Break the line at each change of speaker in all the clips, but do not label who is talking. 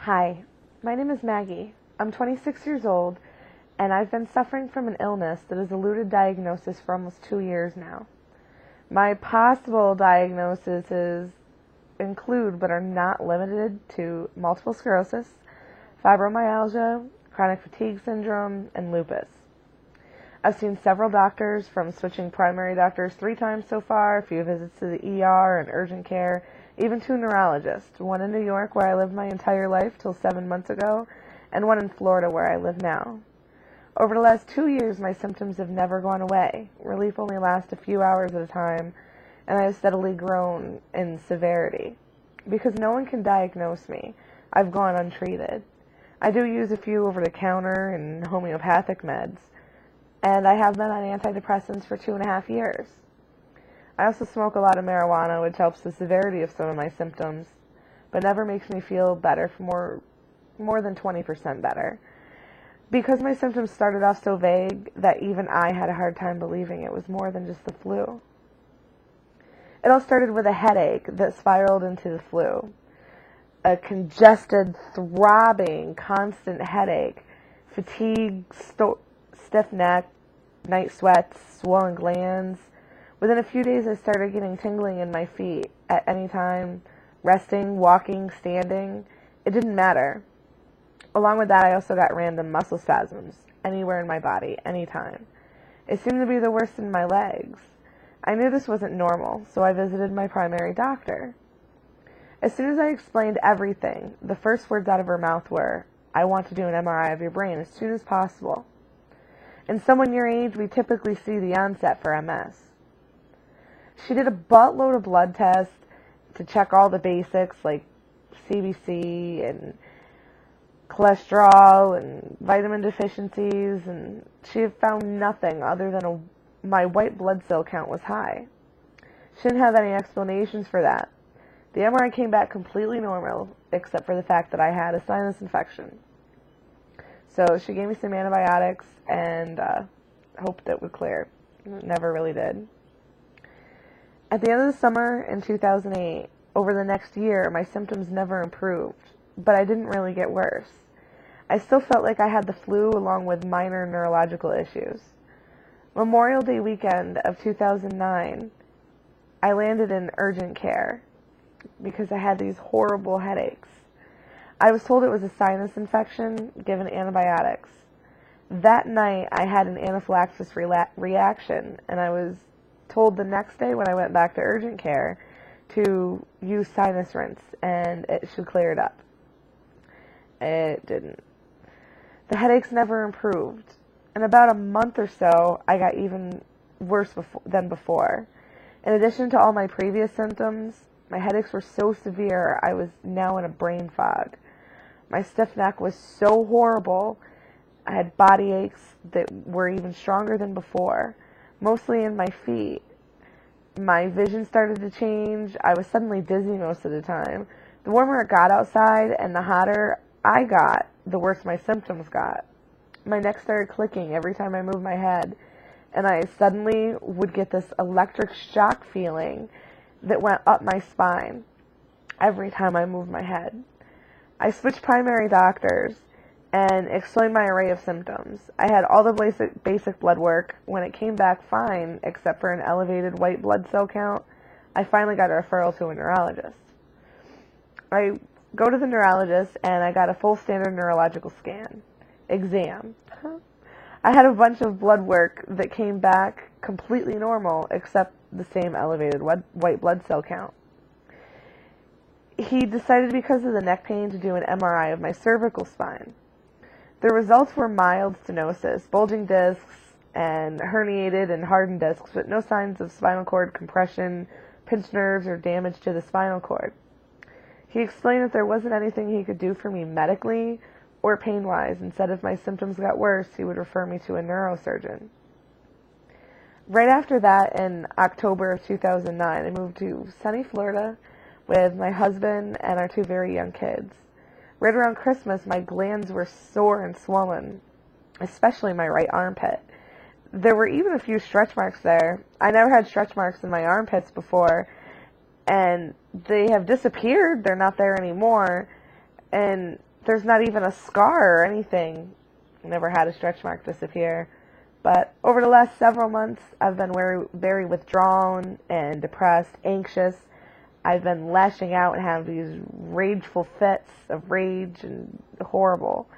Hi, my name is Maggie. I'm 26 years old, and I've been suffering from an illness that has eluded diagnosis for almost 2 years now. My possible diagnoses include, but are not limited to, multiple sclerosis, fibromyalgia, chronic fatigue syndrome, and lupus. I've seen several doctors, from switching primary doctors 3 times so far, a few visits to the ER and urgent care, even 2 neurologists, one in New York where I lived my entire life till 7 months ago, and one in Florida where I live now. Over the last 2 years, my symptoms have never gone away. Relief only lasts a few hours at a time, and I have steadily grown in severity. Because no one can diagnose me, I've gone untreated. I do use a few over-the-counter and homeopathic meds, and I have been on antidepressants for 2.5 years. I also smoke a lot of marijuana, which helps the severity of some of my symptoms, but never makes me feel better for more than 20% better. Because my symptoms started off so vague that even I had a hard time believing it was more than just the flu. It all started with a headache that spiraled into the flu. A congested, throbbing, constant headache, fatigue, stiff neck, night sweats, swollen glands. Within a few days, I started getting tingling in my feet at any time, resting, walking, standing. It didn't matter. Along with that, I also got random muscle spasms anywhere in my body, anytime. It seemed to be the worst in my legs. I knew this wasn't normal, so I visited my primary doctor. As soon as I explained everything, the first words out of her mouth were, "I want to do an MRI of your brain as soon as possible." In someone your age, we typically see the onset for MS. She did a buttload of blood tests to check all the basics like CBC and cholesterol and vitamin deficiencies, and she had found nothing other than my white blood cell count was high. She didn't have any explanations for that. The MRI came back completely normal, except for the fact that I had a sinus infection. So she gave me some antibiotics and hoped it would clear. It never really did. At the end of the summer in 2008, over the next year, my symptoms never improved, but I didn't really get worse. I still felt like I had the flu along with minor neurological issues. Memorial Day weekend of 2009, I landed in urgent care because I had these horrible headaches. I was told it was a sinus infection, given antibiotics. That night, I had an anaphylaxis reaction, and I was told the next day when I went back to urgent care to use sinus rinse, and it should clear it up. It didn't. The headaches never improved. In about a month or so, I got even worse than before. In addition to all my previous symptoms, my headaches were so severe I was now in a brain fog. My stiff neck was so horrible. I had body aches that were even stronger than before, mostly in my feet. My vision started to change. I was suddenly dizzy most of the time. The warmer it got outside and the hotter I got, the worse my symptoms got. My neck started clicking every time I moved my head, and I suddenly would get this electric shock feeling that went up my spine every time I moved my head. I switched primary doctors and explained my array of symptoms. I had all the basic blood work. When it came back fine, except for an elevated white blood cell count, I finally got a referral to a neurologist. I go to the neurologist, and I got a full standard neurological exam. I had a bunch of blood work that came back completely normal, except the same elevated white blood cell count. He decided, because of the neck pain, to do an MRI of my cervical spine. The results were mild stenosis, bulging discs, and herniated and hardened discs, but no signs of spinal cord compression, pinched nerves, or damage to the spinal cord. He explained that there wasn't anything he could do for me medically or pain-wise, and said if my symptoms got worse, he would refer me to a neurosurgeon. Right after that, in October of 2009, I moved to sunny Florida with my husband and our 2 very young kids. Right around Christmas, my glands were sore and swollen, especially my right armpit. There were even a few stretch marks there. I never had stretch marks in my armpits before, and they have disappeared. They're not there anymore. And there's not even a scar or anything. I never had a stretch mark disappear. But over the last several months, I've been very withdrawn and depressed, anxious. I've been lashing out and having these rageful fits of rage and horrible.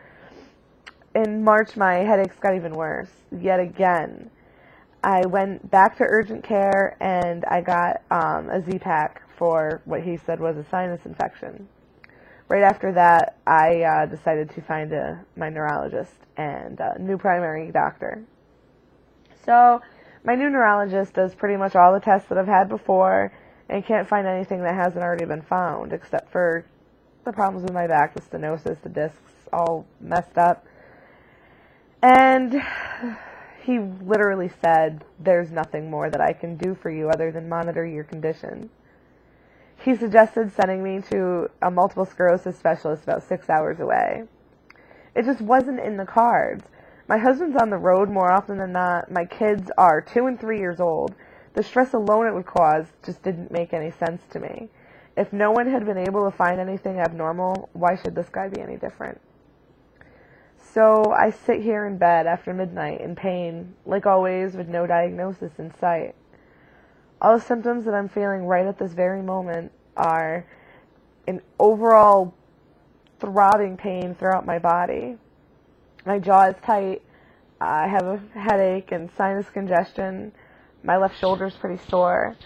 In March, my headaches got even worse, yet again. I went back to urgent care and I got a Z-Pak for what he said was a sinus infection. Right after that, I decided to find my neurologist and a new primary doctor. So my new neurologist does pretty much all the tests that I've had before and can't find anything that hasn't already been found, except for the problems with my back, the stenosis, the discs, all messed up. And he literally said, there's nothing more that I can do for you other than monitor your condition. He suggested sending me to a multiple sclerosis specialist about 6 hours away. It just wasn't in the cards. My husband's on the road more often than not. My kids are 2 and 3 years old. The stress alone it would cause just didn't make any sense to me. If no one had been able to find anything abnormal, why should this guy be any different? So I sit here in bed after midnight in pain, like always, with no diagnosis in sight. All the symptoms that I'm feeling right at this very moment are an overall throbbing pain throughout my body. My jaw is tight. I have a headache and sinus congestion. My left shoulder is pretty sore.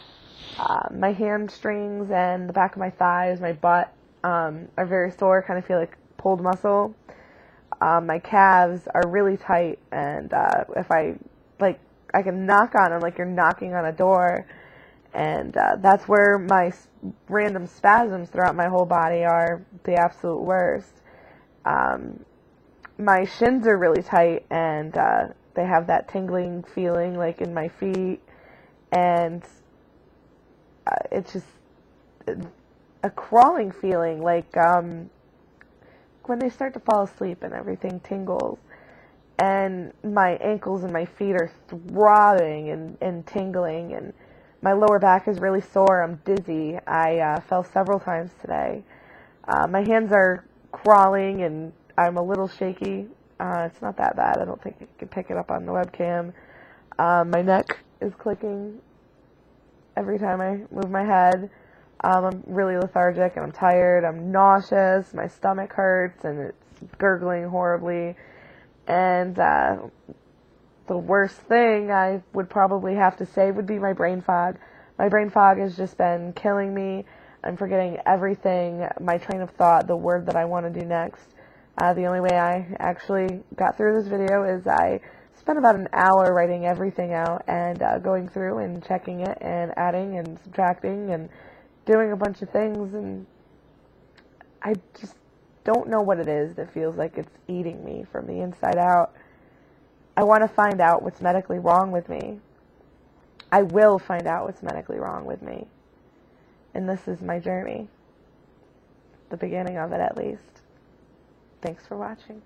My hamstrings and the back of my thighs, my butt, are very sore. Kind of feel like pulled muscle. My calves are really tight, and if I can knock on them like you're knocking on a door, and that's where my random spasms throughout my whole body are the absolute worst. My shins are really tight, and they have that tingling feeling like in my feet, and it's just a crawling feeling like when they start to fall asleep and everything tingles. And my ankles and my feet are throbbing and tingling, and my lower back is really sore. I'm dizzy. I fell several times today. My hands are crawling, and I'm a little shaky. It's not that bad. I don't think you can pick it up on the webcam. My neck is clicking every time I move my head. I'm really lethargic, and I'm tired. I'm nauseous. My stomach hurts, and it's gurgling horribly. And the worst thing I would probably have to say would be my brain fog. My brain fog has just been killing me. I'm forgetting everything, my train of thought, the word that I want to do next. The only way I actually got through this video is I spent about an hour writing everything out and going through and checking it and adding and subtracting and doing a bunch of things, and I just don't know what it is that feels like it's eating me from the inside out. I want to find out what's medically wrong with me. I will find out what's medically wrong with me. And this is my journey. The beginning of it, at least. Thanks for watching.